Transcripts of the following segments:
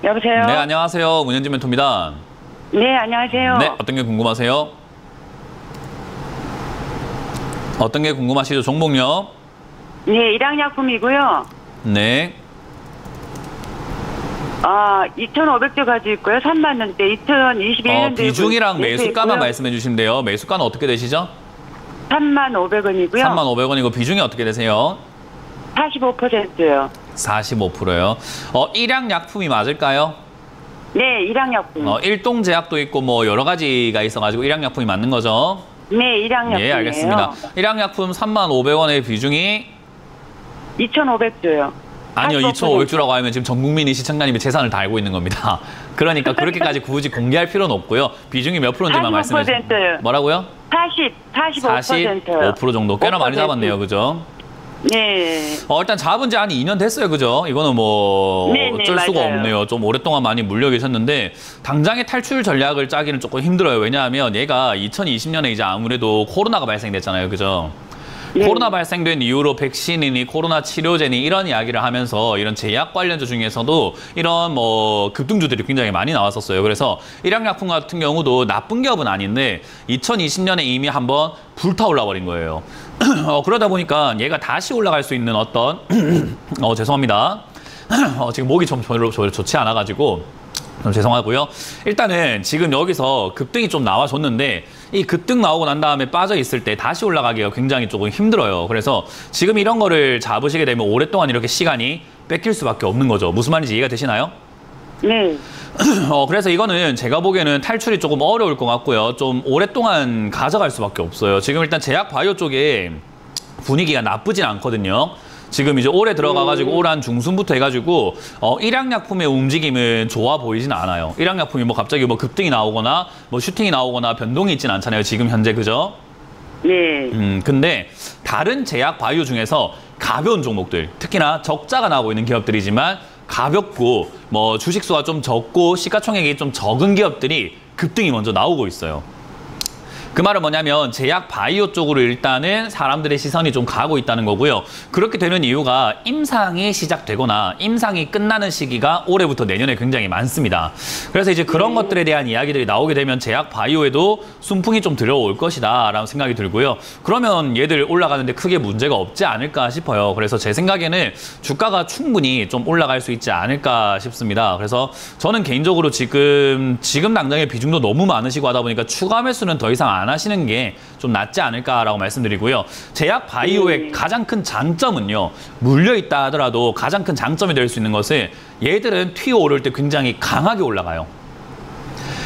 여보세요? 네, 안녕하세요. 문현진 멘토입니다. 네, 안녕하세요. 네, 어떤 게 궁금하세요? 어떤 게 궁금하시죠? 종목요? 네, 일양약품이고요. 네. 2,500대 가지고 있고요. 3만 원대, 2021년도에 비중이랑 매수가만 말씀해 주시면 돼요. 매수가는 어떻게 되시죠? 3만 500원이고요. 3만 500원이고 비중이 어떻게 되세요? 45%요. 45%요. 일양약품이 맞을까요? 네, 일양약품. 일동제약도 있고 뭐 여러 가지가 있어가지고 일양약품이 맞는 거죠? 네, 일양약품이에요. 예, 알겠습니다. 일양약품 3만 500원의 비중이 2,500주요. 아니요, 2,500주라고 하면 지금 전 국민이 시청자님의 재산을 다 알고 있는 겁니다. 그러니까 그렇게까지 굳이 공개할 필요는 없고요. 비중이 몇 프로인지만 말씀해 주세요. 45%요. 뭐라고요? 45%요. 45% 정도. 꽤나 많이 잡았네요, 그죠? 네. 일단 잡은 지 한 2년 됐어요, 그죠? 이거는 뭐 네네, 어쩔 수가 맞아요. 없네요. 좀 오랫동안 많이 물려 계셨는데 당장의 탈출 전략을 짜기는 조금 힘들어요. 왜냐하면 얘가 2020년에 이제 아무래도 코로나가 발생됐잖아요, 그죠? 네. 코로나 발생된 이후로 백신이니 코로나 치료제니 이런 이야기를 하면서 이런 제약 관련주 중에서도 이런 뭐 급등주들이 굉장히 많이 나왔었어요. 그래서 일양약품 같은 경우도 나쁜 기업은 아닌데 2020년에 이미 한번 불타올라 버린 거예요. 그러다 보니까 얘가 다시 올라갈 수 있는 어떤 죄송합니다. 지금 목이 좀 별로 좋지 않아가지고 좀 죄송하고요. 일단은 지금 여기서 급등이 좀 나와줬는데 이 급등 나오고 난 다음에 빠져 있을 때 다시 올라가기가 굉장히 조금 힘들어요. 그래서 지금 이런 거를 잡으시게 되면 오랫동안 이렇게 시간이 뺏길 수밖에 없는 거죠. 무슨 말인지 이해가 되시나요? 네. 그래서 이거는 제가 보기에는 탈출이 조금 어려울 것 같고요. 좀 오랫동안 가져갈 수밖에 없어요. 지금 일단 제약 바이오 쪽에 분위기가 나쁘진 않거든요. 지금 이제 올해 들어가가지고 올 한 중순부터 해가지고 일양약품의 움직임은 좋아 보이진 않아요. 일양약품이 뭐 갑자기 뭐 급등이 나오거나 뭐 슈팅이 나오거나 변동이 있진 않잖아요. 지금 현재 그죠? 네. 근데 다른 제약 바이오 중에서 가벼운 종목들, 특히나 적자가 나오고 있는 기업들이지만 가볍고 뭐 주식수가 좀 적고 시가총액이 좀 적은 기업들이 급등이 먼저 나오고 있어요. 그 말은 뭐냐면 제약 바이오 쪽으로 일단은 사람들의 시선이 좀 가고 있다는 거고요. 그렇게 되는 이유가 임상이 시작되거나 임상이 끝나는 시기가 올해부터 내년에 굉장히 많습니다. 그래서 이제 그런 것들에 대한 이야기들이 나오게 되면 제약 바이오에도 순풍이 좀 들어올 것이다 라는 생각이 들고요. 그러면 얘들 올라가는데 크게 문제가 없지 않을까 싶어요. 그래서 제 생각에는 주가가 충분히 좀 올라갈 수 있지 않을까 싶습니다. 그래서 저는 개인적으로 지금 당장의 비중도 너무 많으시고 하다 보니까 추가 매수는 더 이상 안 하시는 게 좀 낫지 않을까라고 말씀드리고요. 제약 바이오의 가장 큰 장점은요. 물려있다 하더라도 가장 큰 장점이 될 수 있는 것은 얘들은 튀어오를 때 굉장히 강하게 올라가요.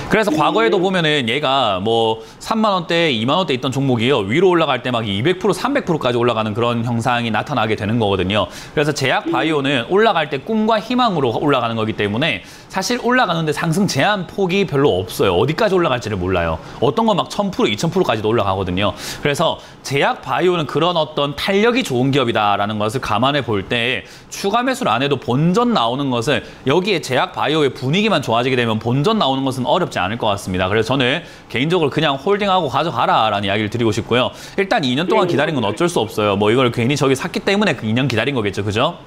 그래서 과거에도 보면은 얘가 뭐 3만 원대, 2만 원대 있던 종목이요. 위로 올라갈 때 막 200%, 300%까지 올라가는 그런 형상이 나타나게 되는 거거든요. 그래서 제약 바이오는 올라갈 때 꿈과 희망으로 올라가는 거기 때문에 사실 올라가는데 상승 제한 폭이 별로 없어요. 어디까지 올라갈지를 몰라요. 어떤 건 막 1000%, 2000%까지도 올라가거든요. 그래서 제약 바이오는 그런 어떤 탄력이 좋은 기업이다라는 것을 감안해 볼 때 추가 매수를 안 해도 본전 나오는 것은 여기에 제약 바이오의 분위기만 좋아지게 되면 본전 나오는 것은 어렵지 않을 것 같습니다. 그래서 저는 개인적으로 그냥 홀딩하고 가져가라라는 이야기를 드리고 싶고요. 일단 2년 동안 기다린 건 어쩔 수 없어요. 뭐 이걸 괜히 저기 샀기 때문에 그 2년 기다린 거겠죠. 그죠?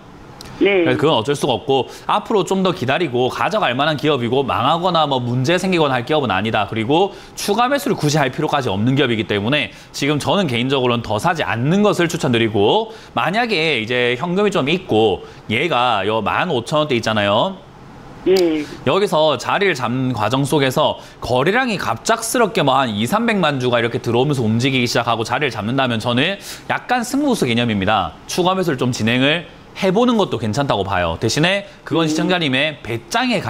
네. 그래서 그건 어쩔 수가 없고 앞으로 좀 더 기다리고 가져갈 만한 기업이고 망하거나 뭐 문제 생기거나 할 기업은 아니다. 그리고 추가 매수를 굳이 할 필요까지 없는 기업이기 때문에 지금 저는 개인적으로는 더 사지 않는 것을 추천드리고 만약에 이제 현금이 좀 있고 얘가 요 15,000원대 있잖아요. 네. 여기서 자리를 잡는 과정 속에서 거래량이 갑작스럽게 뭐 한 200~300만 주가 이렇게 들어오면서 움직이기 시작하고 자리를 잡는다면 저는 약간 승부수 개념입니다. 추가 매수를 좀 진행을 해보는 것도 괜찮다고 봐요. 대신에 그건 시청자님의 배짱에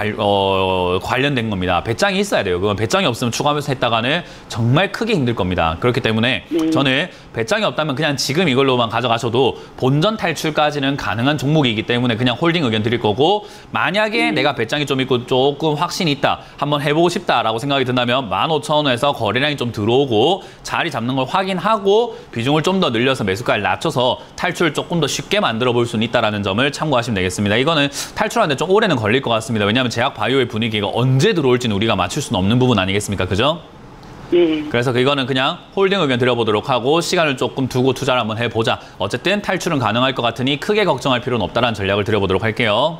관련된 겁니다. 배짱이 있어야 돼요. 그건 배짱이 없으면 추가 매수 했다가는 정말 크게 힘들 겁니다. 그렇기 때문에 저는 배짱이 없다면 그냥 지금 이걸로만 가져가셔도 본전 탈출까지는 가능한 종목이기 때문에 그냥 홀딩 의견 드릴 거고 만약에 내가 배짱이 좀 있고 조금 확신이 있다. 한번 해보고 싶다라고 생각이 든다면 15,000원에서 거래량이 좀 들어오고 자리 잡는 걸 확인하고 비중을 좀 더 늘려서 매수가를 낮춰서 탈출을 조금 더 쉽게 만들어 볼 수는 있다라는 점을 참고하시면 되겠습니다. 이거는 탈출하는데 좀 오래는 걸릴 것 같습니다. 왜냐하면 제약 바이오의 분위기가 언제 들어올지는 우리가 맞출 수는 없는 부분 아니겠습니까? 그죠? 네. 그래서 이거는 그냥 홀딩 의견 드려보도록 하고 시간을 조금 두고 투자를 한번 해보자. 어쨌든 탈출은 가능할 것 같으니 크게 걱정할 필요는 없다라는 전략을 드려보도록 할게요.